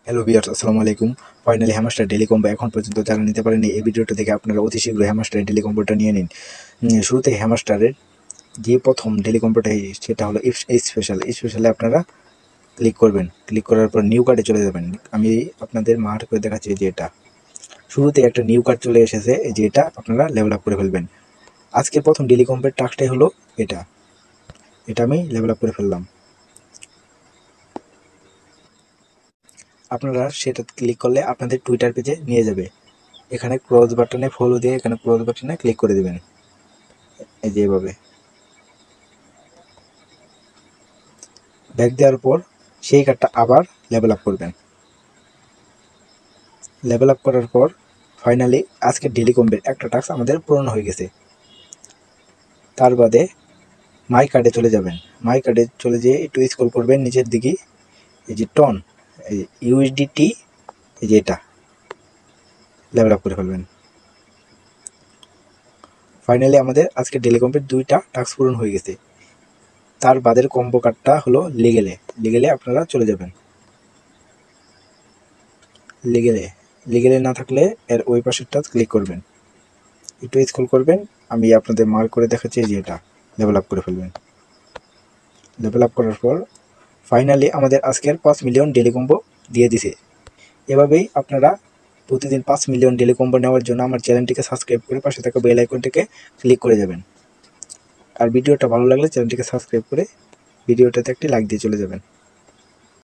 Hello viewers, আসসালামু আলাইকুম। Finally hamster daily combo এখন পর্যন্ত যারা নিতে পারেননি, এই ভিডিওটা থেকে আপনারা অতি শীঘ্র হ্যামাস্টার ডেইলি কম্বোটা নিয়ে নিন। শুরুতে হ্যামাস্টারের যে প্রথম ডেইলি কম্বোটা সেটা হলো স্পেশালে আপনারা ক্লিক করবেন। ক্লিক করার পর নিউ কার্ডে চলে যাবেন। আমি আপনাদের মার্ক করে দেখাচ্ছি যে এটা শুরুতে একটা নিউ কার্ড চলে এসেছে, এই যে এটা আপনারা লেভেল আপ করে ফেলবেন। আজকের প্রথম ডেইলি কম্বোর টাস্কটাই হলো এটা এটা আমি লেভেল আপ করে ফেললাম। আপনারা সেটা ক্লিক করলে আপনাদের টুইটার পেজে নিয়ে যাবে। এখানে ক্রস বাটনে ফলো দিয়ে এখানে ক্রস বাটনে ক্লিক করে দেবেন, এই যে এভাবে ব্যাক দেওয়ার পর সেই কার্ডটা আবার লেভেল আপ করবেন। লেভেল আপ করার পর ফাইনালি আজকের ডেইলি কম্বের একটা টাস্ক আমাদের পূরণ হয়ে গেছে। তার বাদে মাই কার্ডে চলে যাবেন। মাই কার্ডে চলে যেয়ে একটু স্ক্রল করবেন নিচের দিকে, এই যে টন, এই ইউএসডিটি, এই যে এটা লেভেল আপ করে ফেলবেন। ফাইনালি আমাদের আজকে ডেইলি কম্বের দুইটা টাস্ক পূরণ হয়ে গেছে। তার বাদের কম্বো কার্ডটা হলো লিগেলে আপনারা চলে যাবেন। লিগেলে না থাকলে এর ওই পাশেরটা ক্লিক করবেন, একটু স্ক্রল করবেন। আমি আপনাদের মার্ক করে দেখাচ্ছি যে এটা লেভেল আপ করে ফেলবেন। লেভেল আপ করার পর ফাইনালি আমাদের আজকের 5 মিলিয়ন ডেইলি কম্বো দিয়ে দিছে। এভাবেই আপনারা প্রতিদিন 5 মিলিয়ন ডেইলি কম্বো নেওয়ার জন্য আমার চ্যানেলটিকে সাবস্ক্রাইব করে পাশে থাকা বেল আইকনটিকে ক্লিক করে যাবেন। আর ভিডিওটা ভালো লাগলে চ্যানেলটিকে সাবস্ক্রাইব করে ভিডিওটাতে একটি লাইক দিয়ে চলে যাবেন।